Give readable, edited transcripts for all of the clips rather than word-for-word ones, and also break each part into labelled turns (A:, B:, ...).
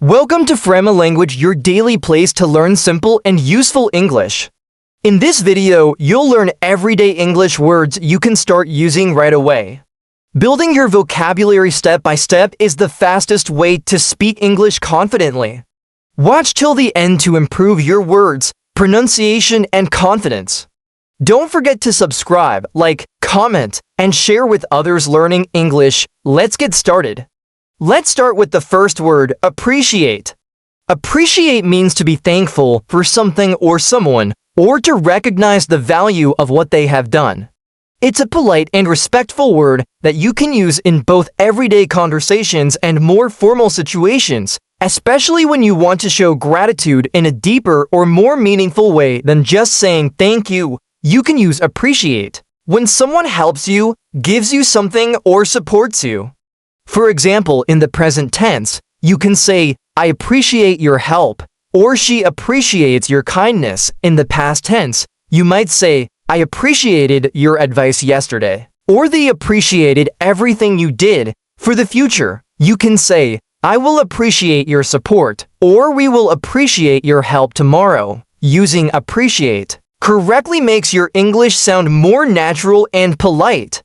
A: Welcome to Frema Language, your daily place to learn simple and useful English. In this video, you'll learn everyday English words you can start using right away. Building your vocabulary step by step is the fastest way to speak English confidently. Watch till the end to improve your words, pronunciation, and confidence. Don't forget to subscribe, like, comment, and share with others learning English. Let's get started. Let's start with the first word, appreciate. Appreciate means to be thankful for something or someone, or to recognize the value of what they have done. It's a polite and respectful word that you can use in both everyday conversations and more formal situations, especially when you want to show gratitude in a deeper or more meaningful way than just saying thank you. You can use appreciate when someone helps you, gives you something, or supports you. For example, in the present tense, you can say, I appreciate your help, or she appreciates your kindness. In the past tense, you might say, I appreciated your advice yesterday, or they appreciated everything you did. For the future, you can say, I will appreciate your support, or we will appreciate your help tomorrow. Using appreciate correctly makes your English sound more natural and polite.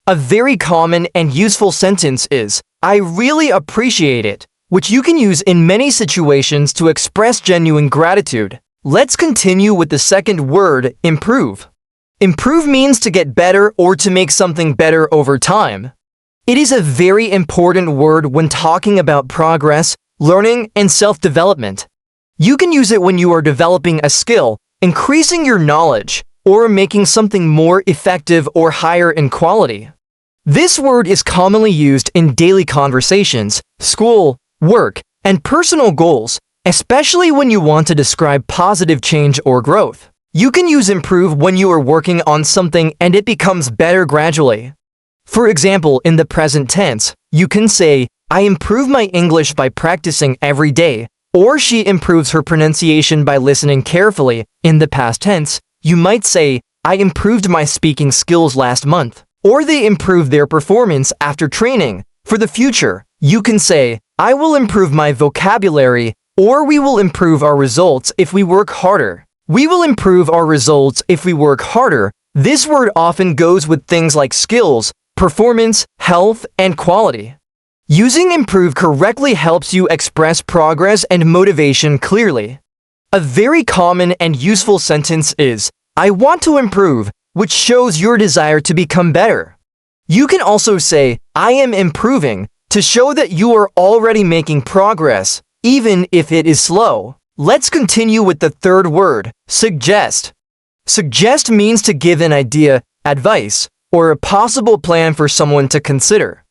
A: A very common and useful sentence is, I really appreciate it, which you can use in many situations to express genuine gratitude. Let's continue with the second word, improve. Improve means to get better or to make something better over time. It is a very important word when talking about progress, learning, and self-development. You can use it when you are developing a skill, increasing your knowledge, or making something more effective or higher in quality. This word is commonly used in daily conversations, school, work, and personal goals, especially when you want to describe positive change or growth. You can use improve when you are working on something and it becomes better gradually. For example, in the present tense, you can say, I improve my English by practicing every day, or she improves her pronunciation by listening carefully. In the past tense, you might say, I improved my speaking skills last month, or they improved their performance after training. For the future, you can say, I will improve my vocabulary, or we will improve our results if we work harder. We will improve our results if we work harder. This word often goes with things like skills, performance, health, and quality. Using improve correctly helps you express progress and motivation clearly. A very common and useful sentence is, I want to improve, which shows your desire to become better. You can also say, I am improving, to show that you are already making progress, even if it is slow. Let's continue with the third word, suggest. Suggest means to give an idea, advice, or a possible plan for someone to consider.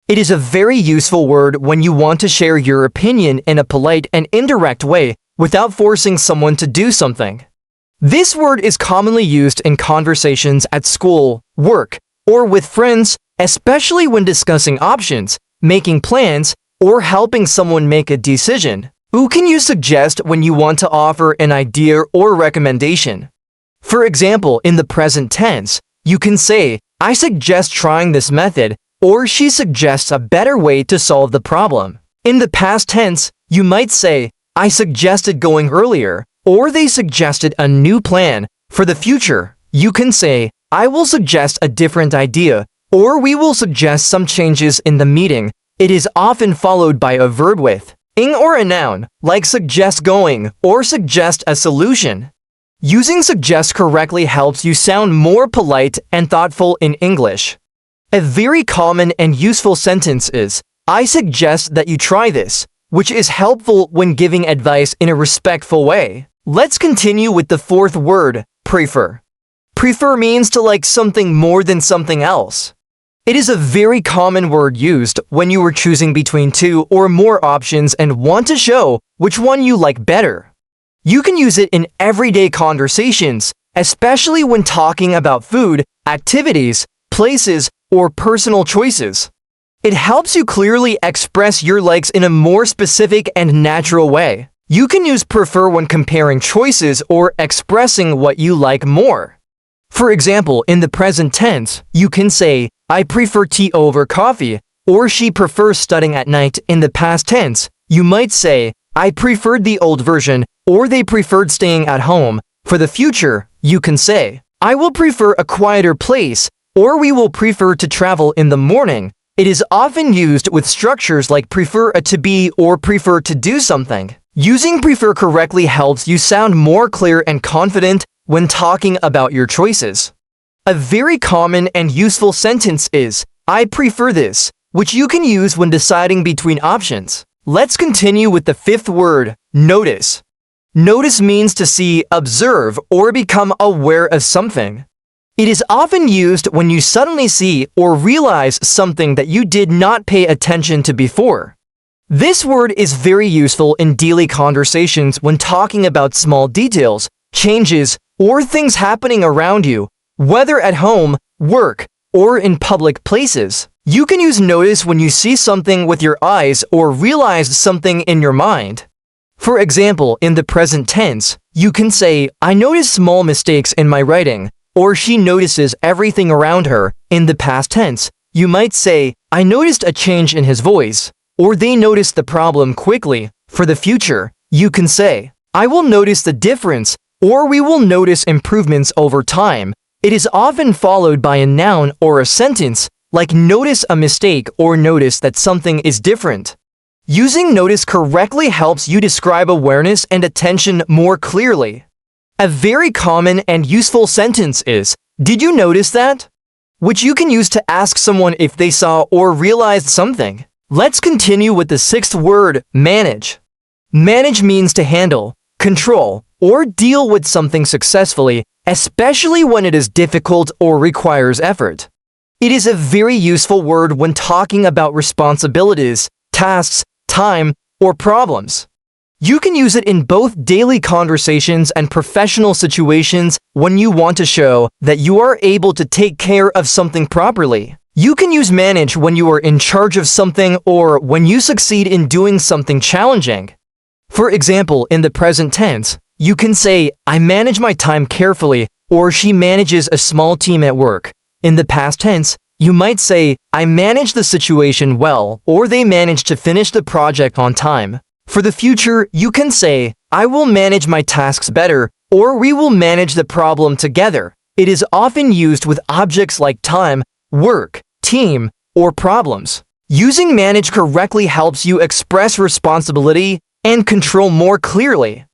A: It is a very useful word when you want to share your opinion in a polite and indirect way without forcing someone to do something. This word is commonly used in conversations at school, work, or with friends, especially when discussing options, making plans, or helping someone make a decision. Who can you suggest when you want to offer an idea or recommendation? For example, in the present tense, you can say, I suggest trying this method, or she suggests a better way to solve the problem. In the past tense, you might say, I suggested going earlier, or they suggested a new plan. For the future, you can say, I will suggest a different idea, or we will suggest some changes in the meeting. It is often followed by a verb with ing or a noun, like suggest going, or suggest a solution. Using suggest correctly helps you sound more polite and thoughtful in English. A very common and useful sentence is, I suggest that you try this, which is helpful when giving advice in a respectful way. Let's continue with the fourth word, prefer. Prefer means to like something more than something else. It is a very common word used when you are choosing between two or more options and want to show which one you like better. You can use it in everyday conversations, especially when talking about food, activities, places, or personal choices. It helps you clearly express your likes in a more specific and natural way. You can use prefer when comparing choices or expressing what you like more. For example, in the present tense, you can say, I prefer tea over coffee, or she prefers studying at night. In the past tense, You might say, I preferred the old version, or they preferred staying at home. For the future, you can say, I will prefer a quieter place, or we will prefer to travel in the morning. It is often used with structures like prefer a to be or prefer to do something. Using prefer correctly helps you sound more clear and confident when talking about your choices. A very common and useful sentence is, I prefer this, which you can use when deciding between options. Let's continue with the fifth word, notice. Notice means to see, observe, or become aware of something. It is often used when you suddenly see or realize something that you did not pay attention to before. This word is very useful in daily conversations when talking about small details, changes, or things happening around you, whether at home, work, or in public places. You can use notice when you see something with your eyes or realize something in your mind. For example, in the present tense, you can say, I notice small mistakes in my writing, or she notices everything around her. In the past tense, you might say, I noticed a change in his voice, or they noticed the problem quickly. For the future, you can say, I will notice the difference, or we will notice improvements over time. It is often followed by a noun or a sentence, like notice a mistake or notice that something is different. Using notice correctly helps you describe awareness and attention more clearly. A very common and useful sentence is, did you notice that? Which you can use to ask someone if they saw or realized something. Let's continue with the sixth word, manage. Manage means to handle, control, or deal with something successfully, especially when it is difficult or requires effort. It is a very useful word when talking about responsibilities, tasks, time, or problems. You can use it in both daily conversations and professional situations when you want to show that you are able to take care of something properly. You can use manage when you are in charge of something or when you succeed in doing something challenging. For example, in the present tense, you can say, I manage my time carefully, or she manages a small team at work. In the past tense, you might say, I manage the situation well, or they managed to finish the project on time. For the future, you can say, I will manage my tasks better, or we will manage the problem together. It is often used with objects like time, work, team, or problems. Using manage correctly helps you express responsibility and control more clearly.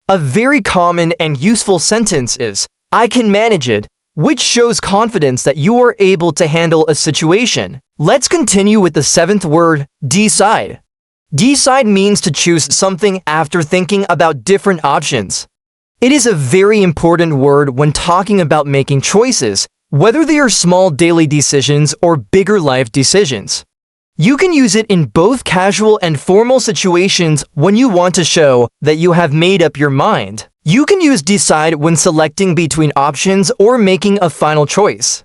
A: A very common and useful sentence is, I can manage it, which shows confidence that you are able to handle a situation. Let's continue with the seventh word, decide. Decide means to choose something after thinking about different options. It is a very important word when talking about making choices, whether they are small daily decisions or bigger life decisions. You can use it in both casual and formal situations when you want to show that you have made up your mind. You can use decide when selecting between options or making a final choice.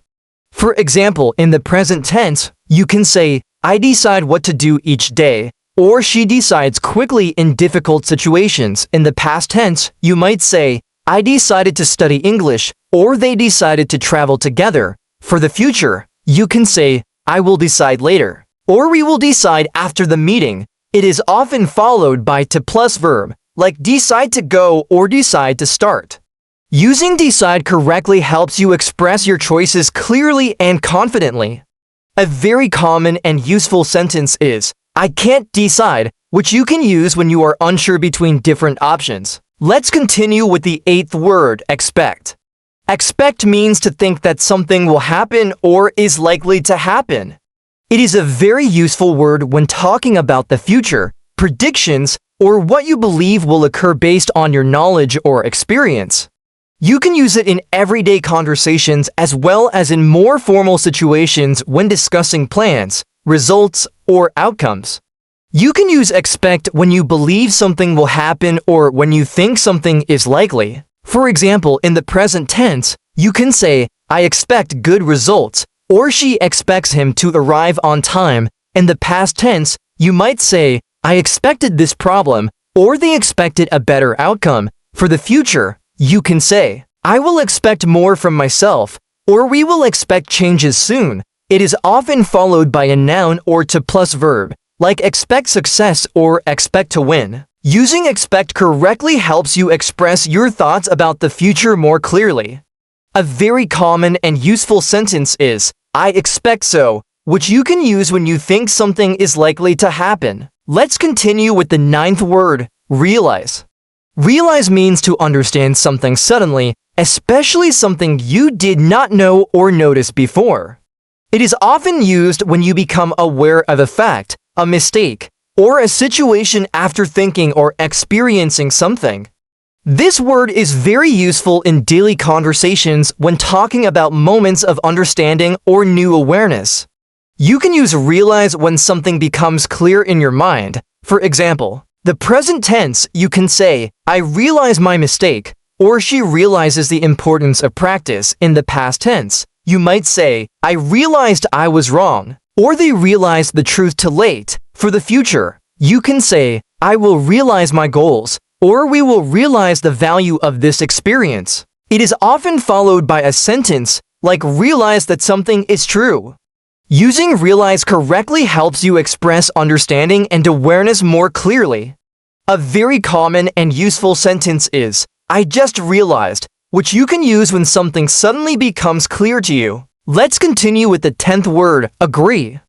A: For example, in the present tense, you can say, I decide what to do each day, or she decides quickly in difficult situations. In the past tense, you might say, I decided to study English, or they decided to travel together. For the future, you can say, I will decide later, or we will decide after the meeting. It is often followed by to plus verb, like decide to go or decide to start. Using decide correctly helps you express your choices clearly and confidently. A very common and useful sentence is, I can't decide, which you can use when you are unsure between different options. Let's continue with the eighth word, expect. Expect means to think that something will happen or is likely to happen. It is a very useful word when talking about the future, predictions, or what you believe will occur based on your knowledge or experience. You can use it in everyday conversations as well as in more formal situations when discussing plans, results, or outcomes. You can use expect when you believe something will happen or when you think something is likely. For example, in the present tense, you can say, I expect good results, or she expects him to arrive on time. In the past tense, you might say, I expected this problem, or they expected a better outcome. For the future, you can say, I will expect more from myself, or we will expect changes soon. It is often followed by a noun or to plus verb, like expect success or expect to win. Using expect correctly helps you express your thoughts about the future more clearly. A very common and useful sentence is, I expect so, which you can use when you think something is likely to happen. Let's continue with the 9th word, realize. Realize means to understand something suddenly, especially something you did not know or notice before. It is often used when you become aware of a fact, a mistake, or a situation after thinking or experiencing something. This word is very useful in daily conversations when talking about moments of understanding or new awareness. You can use realize when something becomes clear in your mind. For example, the present tense, you can say, I realize my mistake, or she realizes the importance of practice. In the past tense, you might say, I realized I was wrong, or they realized the truth too late. For the future, you can say, I will realize my goals, or we will realize the value of this experience. It is often followed by a sentence, like realize that something is true. Using realize correctly helps you express understanding and awareness more clearly. A very common and useful sentence is, I just realized, which you can use when something suddenly becomes clear to you. Let's continue with the 10th word, agree.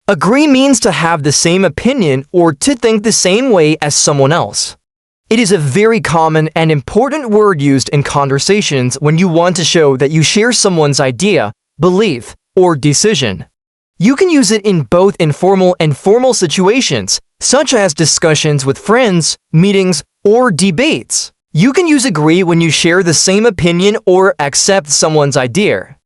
A: Agree means to have the same opinion or to think the same way as someone else. It is a very common and important word used in conversations when you want to show that you share someone's idea, belief, or decision. You can use it in both informal and formal situations, such as discussions with friends, meetings, or debates. You can use agree when you share the same opinion or accept someone's idea.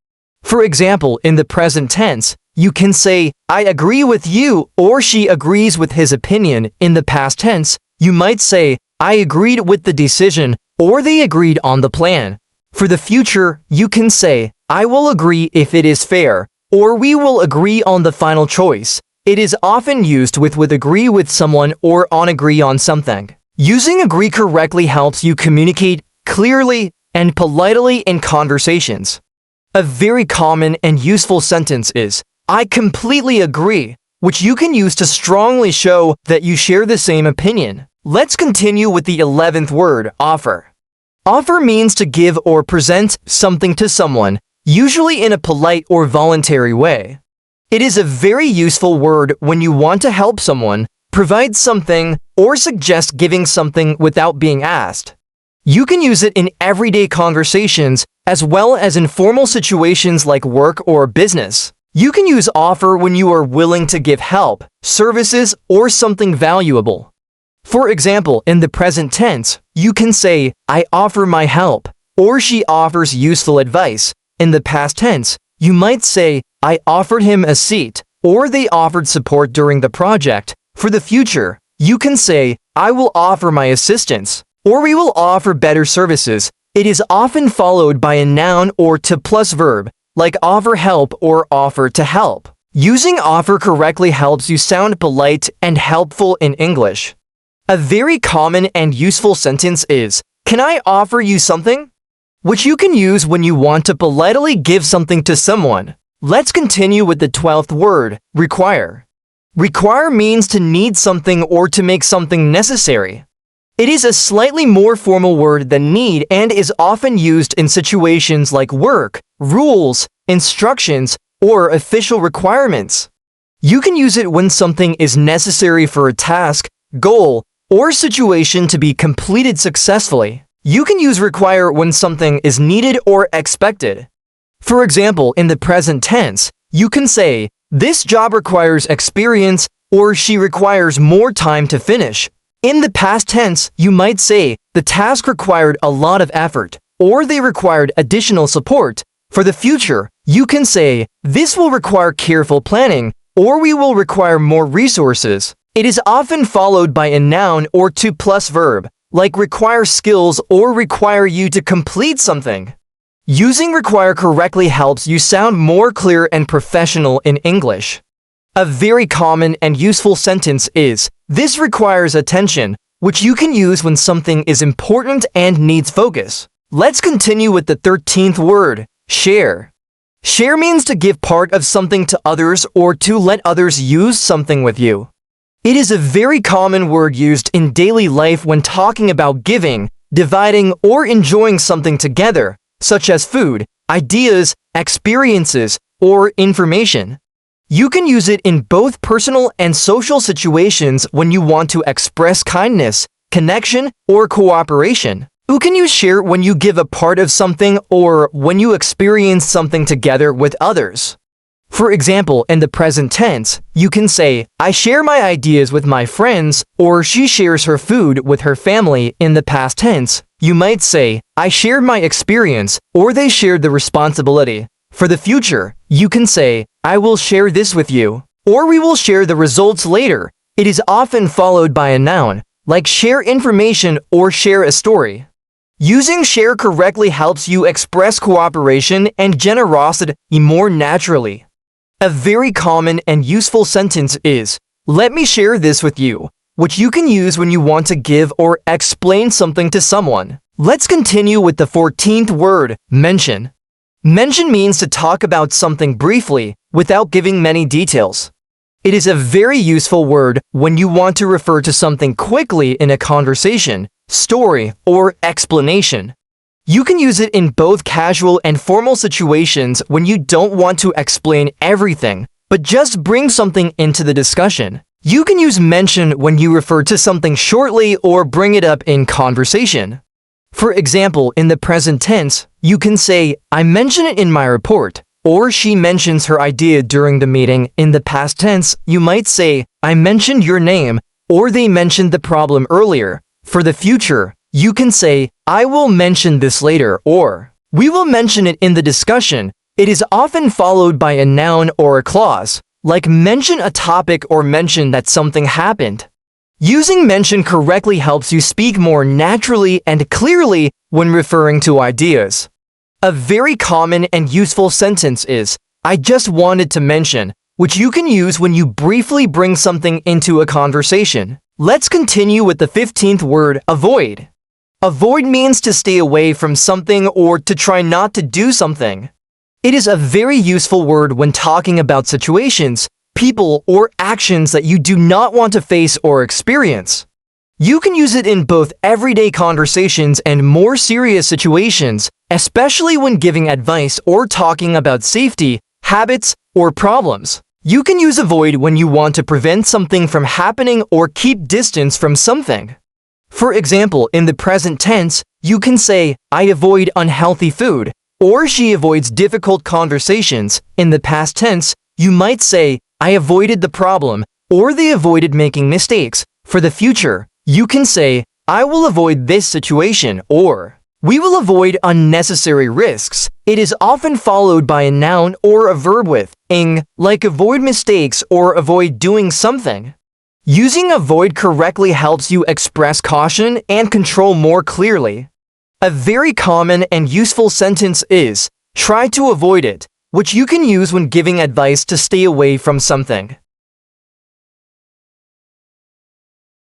A: For example, in the present tense, you can say, I agree with you, or she agrees with his opinion. In the past tense, you might say, I agreed with the decision, or they agreed on the plan. For the future, you can say, I will agree if it is fair, or we will agree on the final choice. It is often used with agree with someone or on agree on something. Using agree correctly helps you communicate clearly and politely in conversations. A very common and useful sentence is, I completely agree, which you can use to strongly show that you share the same opinion. Let's continue with the 11th word, offer. Offer means to give or present something to someone, usually in a polite or voluntary way. It is a very useful word when you want to help someone, provide something, or suggest giving something without being asked. You can use it in everyday conversations as well as in formal situations like work or business. You can use offer when you are willing to give help, services, or something valuable. For example, in the present tense, you can say, I offer my help, or she offers useful advice. In the past tense, you might say, I offered him a seat, or they offered support during the project. For the future, you can say, I will offer my assistance, or we will offer better services. It is often followed by a noun or to plus verb, like offer help or offer to help. Using offer correctly helps you sound polite and helpful in English. A very common and useful sentence is, can I offer you something? Which you can use when you want to politely give something to someone. Let's continue with the 12th word, require. Require means to need something or to make something necessary. It is a slightly more formal word than need and is often used in situations like work, rules, instructions, or official requirements. You can use it when something is necessary for a task, goal, or situation to be completed successfully. You can use require when something is needed or expected. For example, in the present tense, you can say, this job requires experience, or she requires more time to finish. In the past tense, you might say, the task required a lot of effort, or they required additional support. For the future, you can say, this will require careful planning, or we will require more resources. It is often followed by a noun or to plus verb, like require skills or require you to complete something. Using require correctly helps you sound more clear and professional in English. A very common and useful sentence is, this requires attention, which you can use when something is important and needs focus. Let's continue with the 13th word, share. Share means to give part of something to others or to let others use something with you. It is a very common word used in daily life when talking about giving, dividing, or enjoying something together, such as food, ideas, experiences, or information. You can use it in both personal and social situations when you want to express kindness, connection, or cooperation. You can use share when you give a part of something or when you experience something together with others. For example, in the present tense, you can say, I share my ideas with my friends, or she shares her food with her family. In the past tense, you might say, I shared my experience, or they shared the responsibility. For the future, you can say, I will share this with you, or we will share the results later. It is often followed by a noun, like share information or share a story. Using share correctly helps you express cooperation and generosity more naturally. A very common and useful sentence is, let me share this with you, which you can use when you want to give or explain something to someone. Let's continue with the 14th word, mention. Mention means to talk about something briefly, without giving many details. It is a very useful word when you want to refer to something quickly in a conversation, story, or explanation. You can use it in both casual and formal situations when you don't want to explain everything, but just bring something into the discussion. You can use mention when you refer to something shortly or bring it up in conversation. For example, in the present tense, you can say, I mention it in my report, or she mentions her idea during the meeting. In the past tense, you might say, I mentioned your name, or they mentioned the problem earlier. For the future, you can say, I will mention this later, or we will mention it in the discussion. It is often followed by a noun or a clause, like mention a topic or mention that something happened. Using mention correctly helps you speak more naturally and clearly when referring to ideas. A very common and useful sentence is, I just wanted to mention, which you can use when you briefly bring something into a conversation. Let's continue with the 15th word, avoid. Avoid means to stay away from something or to try not to do something. It is a very useful word when talking about situations, people, or actions that you do not want to face or experience. You can use it in both everyday conversations and more serious situations, especially when giving advice or talking about safety, habits, or problems. You can use avoid when you want to prevent something from happening or keep distance from something. For example, in the present tense, you can say, I avoid unhealthy food, or she avoids difficult conversations. In the past tense, you might say, I avoided the problem, or they avoided making mistakes. For the future, you can say, I will avoid this situation, or we will avoid unnecessary risks. It is often followed by a noun or a verb with ing, like avoid mistakes or avoid doing something. Using avoid correctly helps you express caution and control more clearly. A very common and useful sentence is, try to avoid it, which you can use when giving advice to stay away from something.